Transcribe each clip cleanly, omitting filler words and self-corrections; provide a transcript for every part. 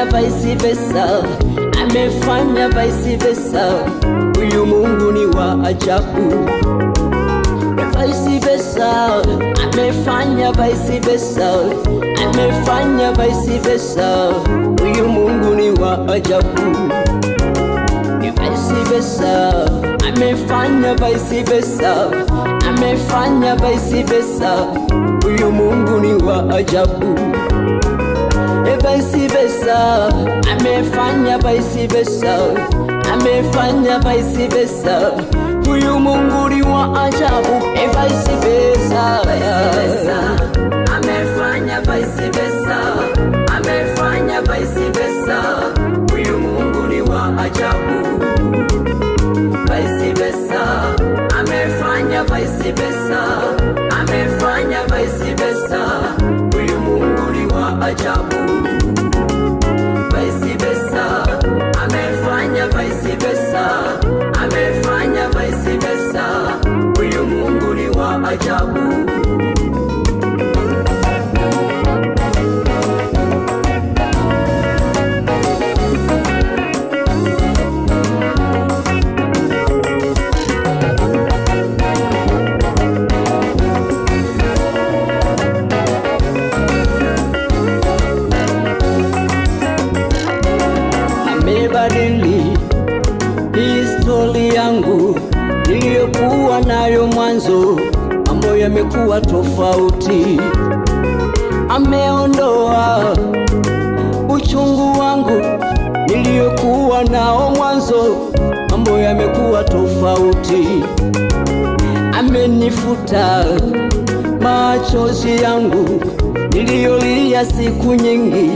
amefanya vice versa, amefanya vice versa. Huyu Mungu ni wa ajabu. Vice versa, amefanya vice versa, amefanya vice versa. Huyu Mungu ni wa ajabu. Vice versa, amefanya vice versa, amefanya vice versa. Huyu Mungu ni wa ajabu. Vice versa, amefanya vice versa, amefanya vice versa. Huyu Mungu ni wa ajabu. Vice versa, amefanya vice versa, amefanya vice versa. Huyu Mungu ni wa ajabu. Vice versa, amefanya vice versa, amefanya vice versa. Huyu Mungu ni wa ajabu. Vice versa, amefanya vice versa, amefanya vice versa. Huyu Mungu ni wa ajabu. Amebadili historia yangu niliyokuwa nayo mwanzo, mambo yamekuwa tofauti. Ameondoa uchungu wangu niliyokuwa nao mwanzo, mambo yamekuwa tofauti. Amenifuta machozi yangu niliyolia siku nyingi,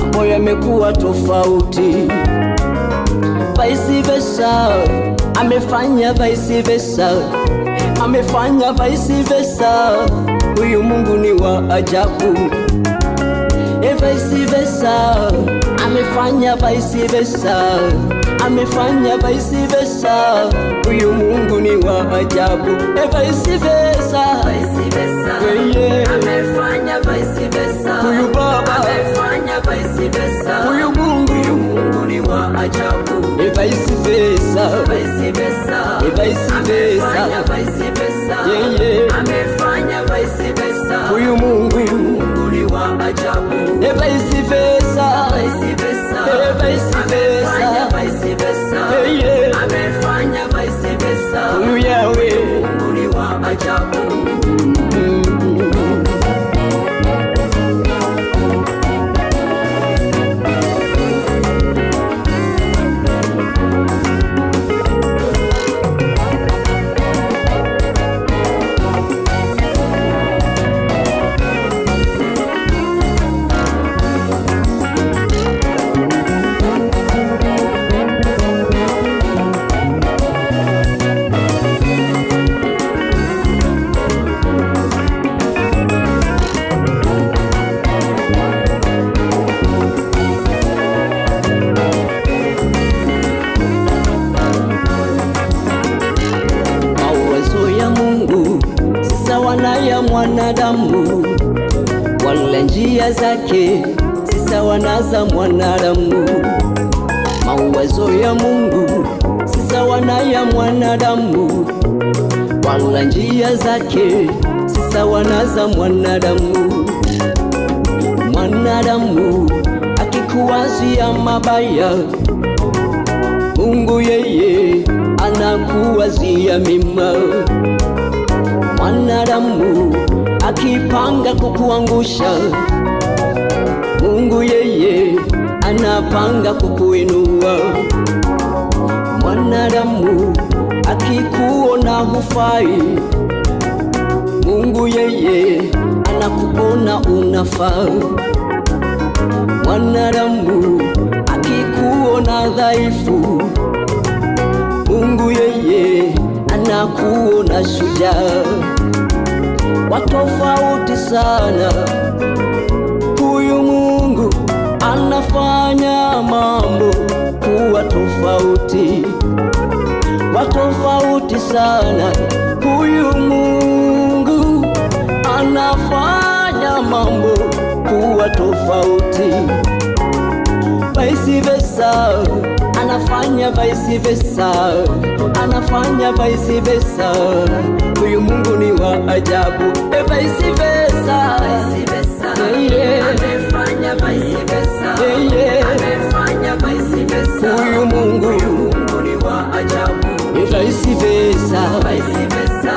mambo yamekuwa tofauti. Vice versa, amefanya vice versa, amefanya vice versa. Huyu Mungu ni wa ajabu. Vice versa, amefanya vice versa, amefanya vice versa. Huyu Mungu ni wa ajabu. Vice versa, amefanya vice versa. Huyu Baba amefanya vice versa. Huyu Mungu ni wa ajabu. Vice versa, vice versa, vice versa, amefanya vice versa. Amefanya vice versa. Huyu Mungu ni wa ajabu. Vice versa, vice versa, vice versa, amefanya vice versa. Amefanya vice versa. Huyu Yahweh ni wa ajabu. Sawa ya mwanadamu, wala njia zake si sawa na za mwanadamu. Mawazo ya Mungu si sawa na ya mwanadamu, wala njia zake si sawa na za mwanadamu. Mwanadamu akikuwazia mabaya, Mungu yeye anakuwazia mema. Mwanadamu akipanga kukuangusha, Mungu yeye anapanga kukuinua. Mwanadamu akikuona hufai, Mungu yeye anakuona unafaa. Mwanadamu akikuona dhaifu, Mungu yeye anakuona shujaa. Watofauti sana, huyu Mungu anafanya mambo kuwa tofauti. Watofauti sana, huyu Mungu anafanya mambo kuwa tofauti. vice versa, anafanya vice versa, anafanya vice versa. Huyu Mungu ni wa ajabu. Vice versa, vice versa, amefanya vice versa, amefanya vice versa. Huyu Mungu ni wa ajabu. Vice versa, vice versa,